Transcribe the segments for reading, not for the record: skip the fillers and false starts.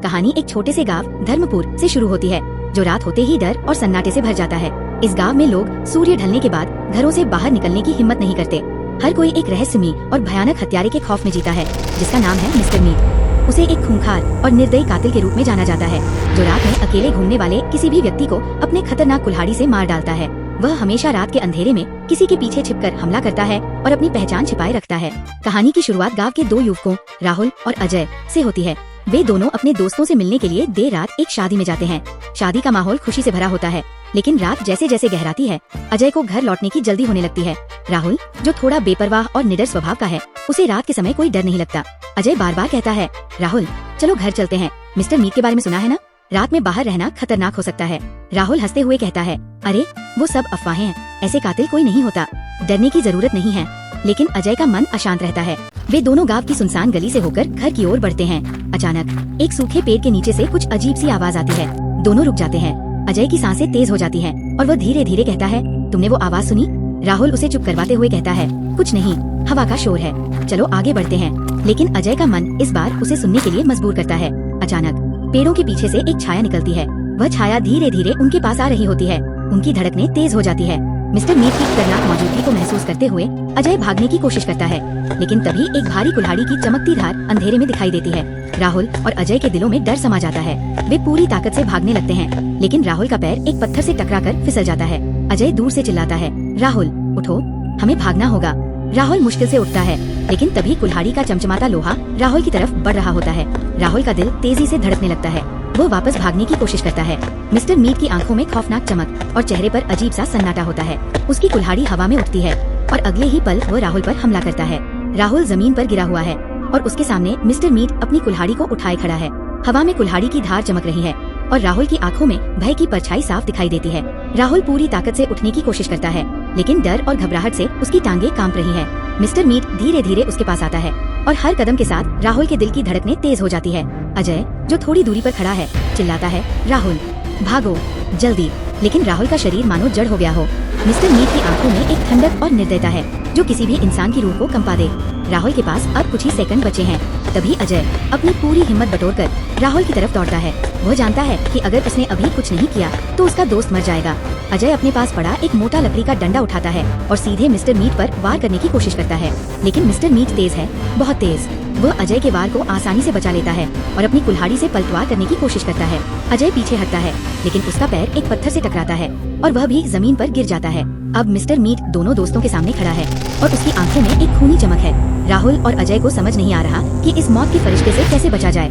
कहानी एक छोटे से गांव धर्मपुर से शुरू होती है, जो रात होते ही डर और सन्नाटे से भर जाता है। इस गांव में लोग सूर्य ढलने के बाद घरों से बाहर निकलने की हिम्मत नहीं करते। हर कोई एक रहस्यमयी और भयानक हत्यारे के खौफ में जीता है, जिसका नाम है मिस्टर मीट। उसे एक खूंखार और निर्दयी कातिल के रूप में जाना जाता है, जो रात में अकेले घूमने वाले किसी भी व्यक्ति को अपने खतरनाक कुल्हाड़ी से मार डालता है। वह हमेशा रात के अंधेरे में किसी के पीछे छिपकर हमला करता है और अपनी पहचान छिपाए रखता है। कहानी की शुरुआत गांव के दो युवकों राहुल और अजय से होती है। वे दोनों अपने दोस्तों से मिलने के लिए देर रात एक शादी में जाते हैं। शादी का माहौल खुशी से भरा होता है, लेकिन रात जैसे जैसे गहराती है, अजय को घर लौटने की जल्दी होने लगती है। राहुल, जो थोड़ा बेपरवाह और निडर स्वभाव का है, उसे रात के समय कोई डर नहीं लगता। अजय बार बार कहता है, राहुल चलो घर चलते हैं, मिस्टर मीट के बारे में सुना है ना, रात में बाहर रहना खतरनाक हो सकता है। राहुल हंसते हुए कहता है, अरे वो सब अफवाहें हैं, ऐसे कातिल कोई नहीं होता, डरने की जरूरत नहीं है। लेकिन अजय का मन अशांत रहता है। वे दोनों गांव की सुनसान गली से होकर घर की ओर बढ़ते हैं। अचानक एक सूखे पेड़ के नीचे से कुछ अजीब सी आवाज आती है। दोनों रुक जाते हैं। अजय की सांसें तेज हो जाती हैं और वह धीरे धीरे कहता है, तुमने वो आवाज सुनी? राहुल उसे चुप करवाते हुए कहता है, कुछ नहीं, हवा का शोर है, चलो आगे बढ़ते हैं। लेकिन अजय का मन इस बार उसे सुनने के लिए मजबूर करता है। अचानक पेड़ों के पीछे से एक छाया निकलती है। वह छाया धीरे धीरे उनके पास आ रही होती है। उनकी धड़कनें तेज हो जाती है। मिस्टर मीट की खतरनाक मौजूदगी को महसूस करते हुए अजय भागने की कोशिश करता है, लेकिन तभी एक भारी कुल्हाड़ी की चमकती धार अंधेरे में दिखाई देती है। राहुल और अजय के दिलों में डर समा जाता है। वे पूरी ताकत से भागने लगते हैं, लेकिन राहुल का पैर एक पत्थर से टकराकर फिसल जाता है। अजय दूर से चिल्लाता है, राहुल उठो, हमें भागना होगा। राहुल मुश्किल से उठता है, लेकिन तभी कुल्हाड़ी का चमचमाता लोहा राहुल की तरफ बढ़ रहा होता है। राहुल का दिल तेजी से धड़कने लगता है। वो वापस भागने की कोशिश करता है। मिस्टर मीट की आंखों में खौफनाक चमक और चेहरे पर अजीब सा सन्नाटा होता है। उसकी कुल्हाड़ी हवा में उठती है और अगले ही पल वो राहुल पर हमला करता है। राहुल जमीन पर गिरा हुआ है और उसके सामने मिस्टर मीट अपनी कुल्हाड़ी को उठाए खड़ा है। हवा में कुल्हाड़ी की धार चमक रही है और राहुल की आंखों में भय की परछाई साफ दिखाई देती है। राहुल पूरी ताकत से उठने की कोशिश करता है, लेकिन डर और घबराहट से उसकी टांगे कांप रही है। मिस्टर मीट धीरे धीरे उसके पास आता है और हर कदम के साथ राहुल के दिल की धड़कनें तेज हो जाती है। अजय, जो थोड़ी दूरी पर खड़ा है, चिल्लाता है, राहुल भागो जल्दी। लेकिन राहुल का शरीर मानो जड़ हो गया हो। मिस्टर मीट की आंखों में एक ठंडक और निर्दयता है, जो किसी भी इंसान की रूह को कंपा दे। राहुल के पास अब कुछ ही सेकंड बचे हैं। तभी अजय अपनी पूरी हिम्मत बटोरकर राहुल की तरफ दौड़ता है। वो जानता है कि अगर उसने अभी कुछ नहीं किया तो उसका दोस्त मर जाएगा। अजय अपने पास पड़ा एक मोटा लकड़ी का डंडा उठाता है और सीधे मिस्टर मीट पर वार करने की कोशिश करता है, लेकिन मिस्टर मीट तेज है, बहुत तेज। वह अजय के वार को आसानी से बचा लेता है और अपनी कुल्हाड़ी से पलटवार करने की कोशिश करता है। अजय पीछे हटता है, लेकिन उसका पैर एक पत्थर से टकराता है और वह भी जमीन पर गिर जाता है। अब मिस्टर मीट दोनों दोस्तों के सामने खड़ा है और उसकी आंखों में एक खूनी चमक है। राहुल और अजय को समझ नहीं आ रहा कि इस मौत के फरिश्ते से कैसे बचा जाए।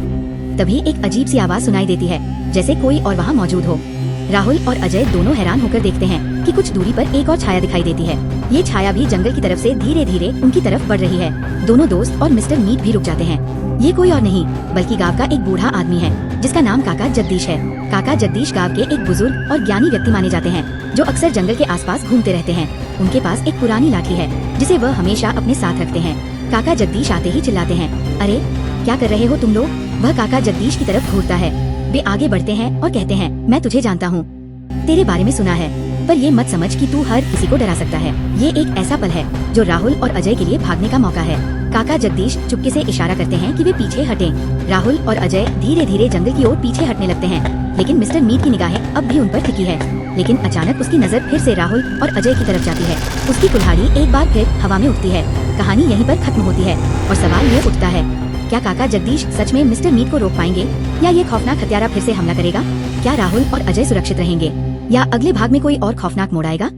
तभी एक अजीब सी आवाज सुनाई देती है, जैसे कोई और वहाँ मौजूद हो। राहुल और अजय दोनों हैरान होकर देखते हैं कि कुछ दूरी पर एक और छाया दिखाई देती है। ये छाया भी जंगल की तरफ से धीरे धीरे उनकी तरफ बढ़ रही है। दोनों दोस्त और मिस्टर मीट भी रुक जाते हैं। ये कोई और नहीं बल्कि गांव का एक बूढ़ा आदमी है, जिसका नाम काका जगदीश है। काका जगदीश गांव के एक बुजुर्ग और ज्ञानी व्यक्ति माने जाते हैं, जो अक्सर जंगल के आसपास घूमते रहते हैं। उनके पास एक पुरानी लाठी है, जिसे वह हमेशा अपने साथ रखते हैं। काका जगदीश आते ही चिल्लाते हैं, अरे क्या कर रहे हो तुम लोग? वह काका जगदीश की तरफ घूरता है। वे आगे बढ़ते हैं और कहते हैं, मैं तुझे जानता हूँ, तेरे बारे में सुना है, पर ये मत समझ कि तू हर किसी को डरा सकता है। ये एक ऐसा पल है जो राहुल और अजय के लिए भागने का मौका है। काका जगदीश चुपके से इशारा करते हैं कि वे पीछे हटें। राहुल और अजय धीरे धीरे जंगल की ओर पीछे हटने लगते हैं, लेकिन मिस्टर मीट की निगाहें अब भी उन पर टिकी है। लेकिन अचानक उसकी नजर फिर से राहुल और अजय की तरफ जाती है। उसकी कुल्हाड़ी एक बार फिर हवा में उठती है। कहानी यहीं पर खत्म होती है और सवाल ये उठता है, क्या काका जगदीश सच में मिस्टर मीट को रोक पाएंगे, या ये खौफनाक हत्यारा फिर से हमला करेगा? क्या राहुल और अजय सुरक्षित रहेंगे, या अगले भाग में कोई और खौफनाक मोड़ आएगा?